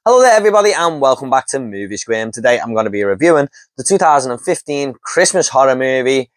Hello there everybody and welcome back to Movie Squirm. Today I'm going to be reviewing the 2015 Christmas horror movie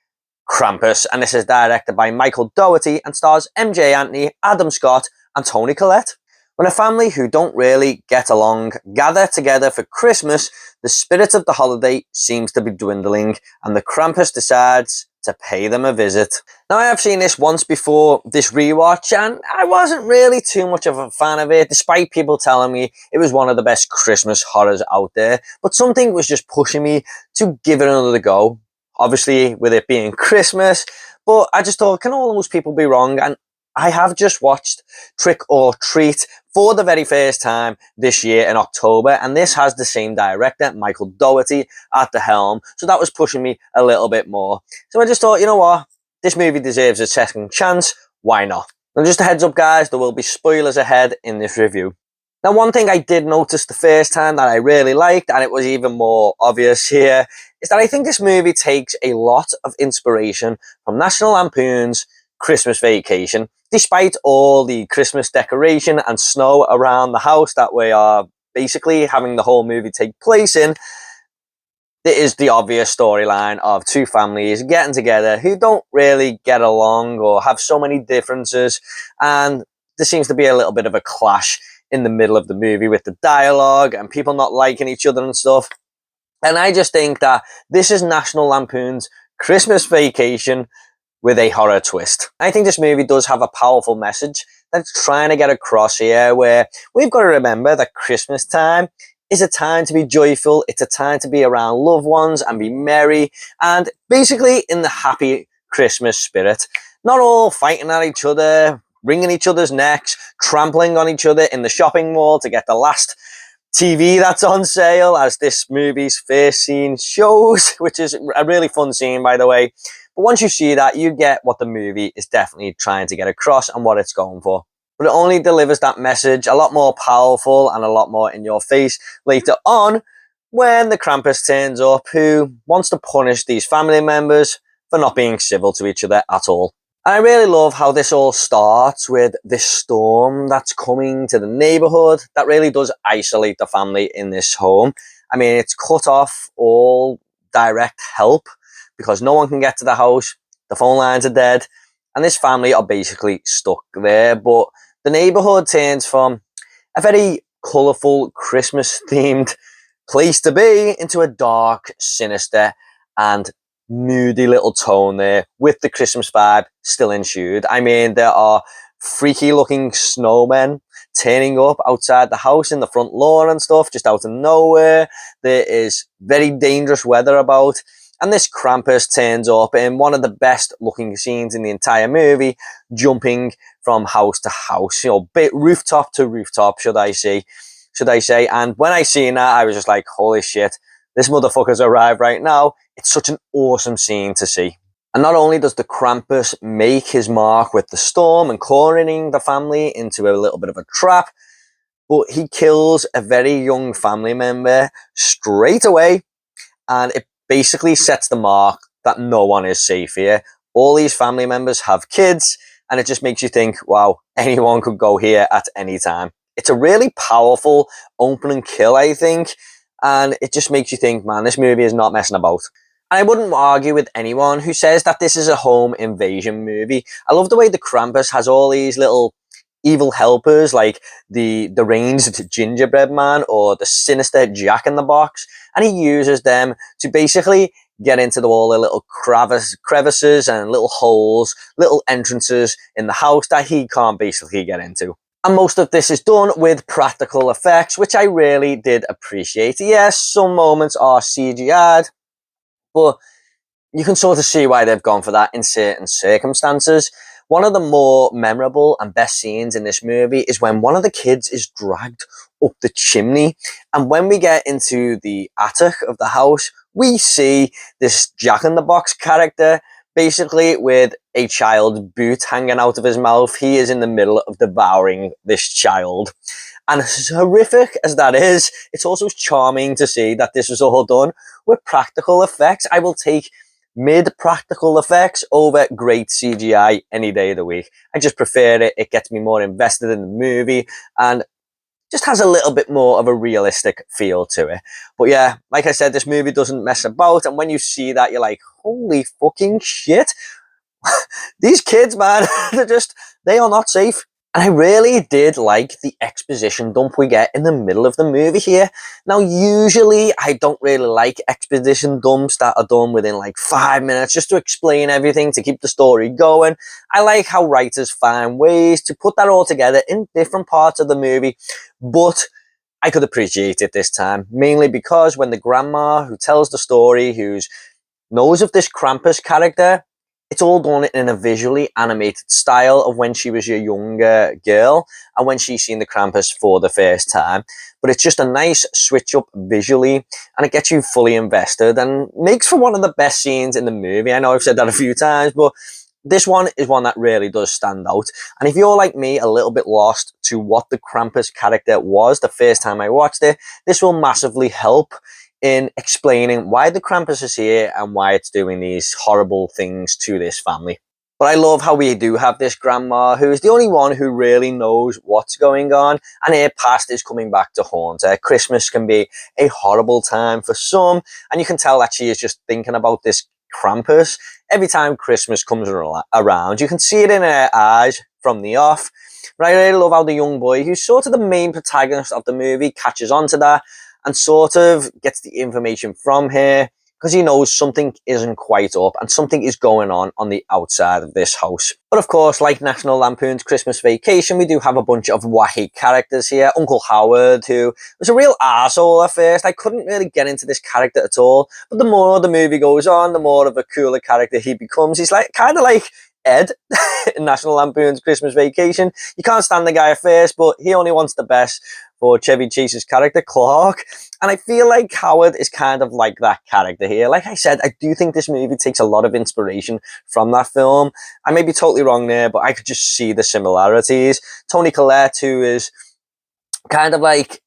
Krampus, and this is directed by Michael Dougherty and stars MJ Anthony, Adam Scott and Toni Collette. When a family who don't really get along gather together for Christmas, the spirit of the holiday seems to be dwindling and the Krampus decides to pay them a visit. Now, I have seen this once before this rewatch and I wasn't really too much of a fan of it, despite people telling me it was one of the best Christmas horrors out there. But something was just pushing me to give it another go. Obviously, with it being Christmas, but I just thought, can all those people be wrong? And I have just watched Trick or Treat for the very first time this year in October, and this has the same director, Michael Dougherty, at the helm, so that was pushing me a little bit more. So I just thought, you know what, this movie deserves a second chance, why not? And just a heads up guys, there will be spoilers ahead in this review. Now, one thing I did notice the first time that I really liked, and it was even more obvious here, is that I think this movie takes a lot of inspiration from National Lampoon's Christmas Vacation. Despite all the Christmas decoration and snow around the house that we are basically having the whole movie take place in, it is the obvious storyline of two families getting together who don't really get along or have so many differences, and there seems to be a little bit of a clash in the middle of the movie with the dialogue and people not liking each other and stuff. And I just think that this is National Lampoon's Christmas Vacation with a horror twist. I think this movie does have a powerful message that it's trying to get across here, where we've got to remember that Christmas time is a time to be joyful, it's a time to be around loved ones and be merry, and basically in the happy Christmas spirit. Not all fighting at each other, wringing each other's necks, trampling on each other in the shopping mall to get the last TV that's on sale, as this movie's first scene shows, which is a really fun scene, by the way. But once you see that, you get what the movie is definitely trying to get across and what it's going for. But it only delivers that message a lot more powerful and a lot more in your face later on when the Krampus turns up, who wants to punish these family members for not being civil to each other at all. I really love how this all starts with this storm that's coming to the neighborhood that really does isolate the family in this home. I mean, it's cut off all direct help because no one can get to the house, the phone lines are dead, and this family are basically stuck there. But the neighborhood turns from a very colourful, Christmas-themed place to be into a dark, sinister, and moody little tone there, with the Christmas vibe still ensued. I mean, there are freaky looking snowmen turning up outside the house in the front lawn and stuff, just out of nowhere. There is very dangerous weather about, and this Krampus turns up in one of the best looking scenes in the entire movie, jumping from house to house, you know, bit rooftop to rooftop, should I say. And when I seen that, I was just like, holy shit, this motherfucker's arrived right now. It's such an awesome scene to see. And not only does the Krampus make his mark with the storm and cornering the family into a little bit of a trap, but he kills a very young family member straight away, and it basically sets the mark that no one is safe here. All these family members have kids, and it just makes you think, wow, anyone could go here at any time. It's a really powerful opening kill, I think, and it just makes you think, man, this movie is not messing about. And I wouldn't argue with anyone who says that this is a home invasion movie. I love the way the Krampus has all these little evil helpers, like the deranged gingerbread man or the sinister Jack-in-the-Box, and he uses them to basically get into all the little crevices and little holes, little entrances in the house that he can't basically get into. And most of this is done with practical effects, which I really did appreciate. Yes, some moments are CGI'd, but you can sort of see why they've gone for that in certain circumstances. One of the more memorable and best scenes in this movie is when one of the kids is dragged up the chimney. And when we get into the attic of the house, we see this Jack-in-the-Box character basically with a child's boot hanging out of his mouth. He is in the middle of devouring this child. And as horrific as that is, it's also charming to see that this was all done with practical effects. I will take mid-practical effects over great CGI any day of the week. I just prefer it. It gets me more invested in the movie. And just has a little bit more of a realistic feel to it. But yeah, like I said, this movie doesn't mess about, and when you see that, you're like, holy fucking shit. These kids, man, they are not safe. And I really did like the exposition dump we get in the middle of the movie here. Now, usually I don't really like exposition dumps that are done within like 5 minutes just to explain everything, to keep the story going. I like how writers find ways to put that all together in different parts of the movie, but I could appreciate it this time, mainly because when the grandma who tells the story, who knows of this Krampus character, it's all done in a visually animated style of when she was a younger girl and when she's seen the Krampus for the first time. But it's just a nice switch up visually, and it gets you fully invested and makes for one of the best scenes in the movie. I know I've said that a few times, but this one is one that really does stand out. And if you're like me, a little bit lost to what the Krampus character was the first time I watched it, this will massively help in explaining why the Krampus is here and why it's doing these horrible things to this family. But I love how we do have this grandma who is the only one who really knows what's going on, and her past is coming back to haunt her. Christmas can be a horrible time for some, and you can tell that she is just thinking about this Krampus every time Christmas comes around. You can see it in her eyes from the off. But I really love how the young boy, who's sort of the main protagonist of the movie, catches on to that and sort of gets the information from her because he knows something isn't quite up and something is going on the outside of this house. But of course, like National Lampoon's Christmas Vacation, we do have a bunch of wacky characters here. Uncle Howard, who was a real arsehole at first. I couldn't really get into this character at all, but the more the movie goes on, the more of a cooler character he becomes. He's like kind of like Ed in National Lampoon's Christmas Vacation. You can't stand the guy at first, but he only wants the best for Chevy Chase's character, Clark. And I feel like Howard is kind of like that character here. Like I said, I do think this movie takes a lot of inspiration from that film. I may be totally wrong there, but I could just see the similarities. Toni Collette, who is kind of like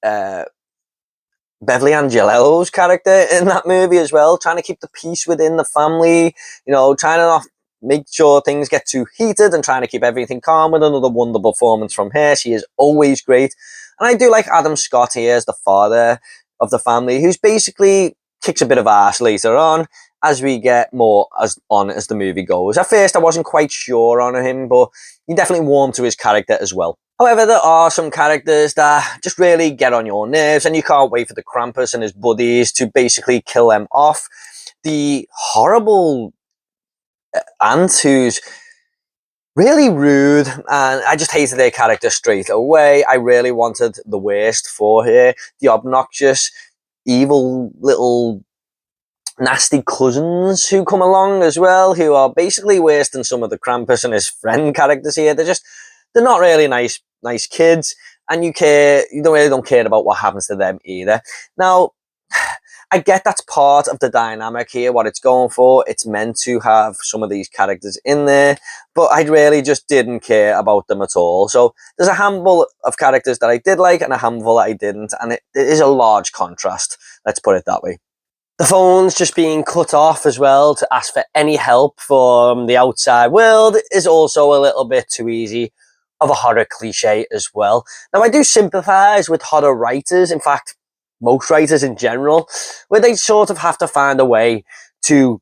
Beverly Angelo's character in that movie as well, trying to keep the peace within the family, you know, trying to not make sure things get too heated and trying to keep everything calm. With another wonderful performance from her. She is always great. And I do like Adam Scott here as the father of the family, who's basically kicks a bit of ass later on as we get more as the movie goes. At first, I wasn't quite sure on him, but you definitely warm to his character as well. However, there are some characters that just really get on your nerves, and you can't wait for the Krampus and his buddies to basically kill them off. The horrible aunt who's really rude, and I just hated their character straight away. I really wanted the worst for her. The obnoxious, evil little nasty cousins who come along as well, who are basically worse than some of the Krampus and his friend characters here. They're not really nice kids, and you don't care about what happens to them either. Now, I get that's part of the dynamic here, what it's going for. It's meant to have some of these characters in there, but I really just didn't care about them at all. So there's a handful of characters that I did like and a handful that I didn't, and it is a large contrast, let's put it that way. The phones just being cut off as well to ask for any help from the outside world is also a little bit too easy of a horror cliche as well. Now, I do sympathise with horror writers, in fact, most writers in general, where they sort of have to find a way to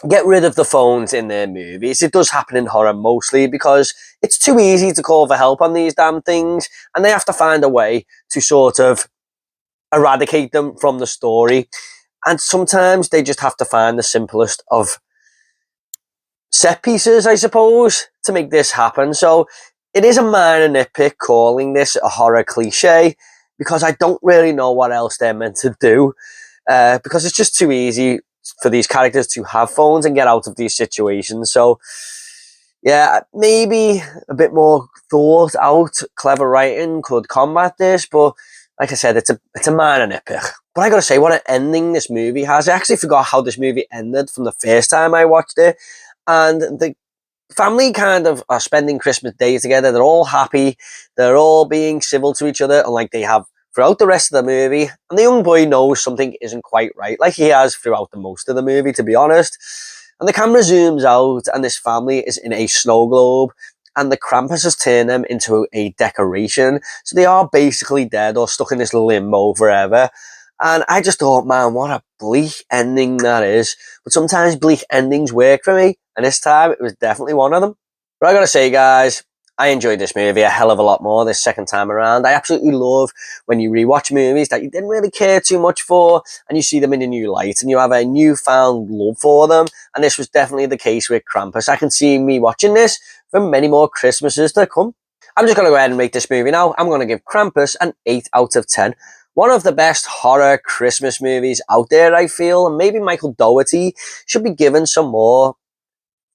get rid of the phones in their movies. It does happen in horror mostly because it's too easy to call for help on these damn things, and they have to find a way to sort of eradicate them from the story. And sometimes they just have to find the simplest of set pieces, I suppose, to make this happen. So it is a minor nitpick calling this a horror cliche, because I don't really know what else they're meant to do, because it's just too easy for these characters to have phones and get out of these situations. So yeah, maybe a bit more thought out, clever writing could combat this, but like I said, it's a minor nitpick. But I gotta say, what an ending this movie has. I actually forgot how this movie ended from the first time I watched it, and the family kind of are spending Christmas Day together. They're all happy. They're all being civil to each other, unlike they have throughout the rest of the movie. And the young boy knows something isn't quite right, like he has throughout the most of the movie, to be honest. And the camera zooms out, and this family is in a snow globe. and the Krampus has turned them into a decoration. So they are basically dead or stuck in this limbo forever. And I just thought, man, what a bleak ending that is. But sometimes bleak endings work for me, and this time it was definitely one of them. But I gotta say, guys, I enjoyed this movie a hell of a lot more this second time around. I absolutely love when you rewatch movies that you didn't really care too much for, and you see them in a new light, and you have a newfound love for them. And this was definitely the case with Krampus. I can see me watching this for many more Christmases to come. I'm just going to go ahead and rate this movie now. I'm going to give Krampus an 8 out of 10. One of the best horror Christmas movies out there, I feel. And maybe Michael Dougherty should be given some more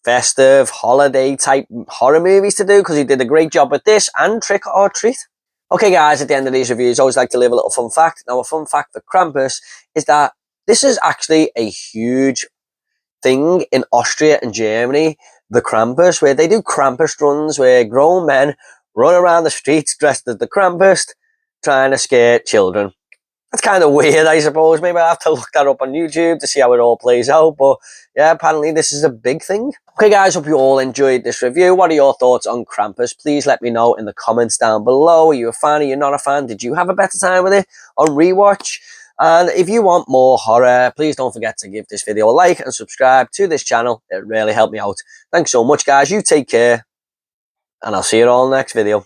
festive, holiday type horror movies to do, because he did a great job with this and Trick or Treat. Okay, guys, at the end of these reviews, I always like to leave a little fun fact. Now, a fun fact for Krampus is that this is actually a huge thing in Austria and Germany, the Krampus, where they do Krampus runs where grown men run around the streets dressed as the Krampus trying to scare children. That's kind of weird, I suppose. Maybe I'll have to look that up on YouTube to see how it all plays out. But yeah, apparently this is a big thing. Okay, guys, hope you all enjoyed this review. What are your thoughts on Krampus? Please let me know in the comments down below. Are you a fan? Are you not a fan? Did you have a better time with it on rewatch? And if you want more horror, please don't forget to give this video a like and subscribe to this channel. It really helped me out. Thanks so much, guys. You take care, and I'll see you all in the next video.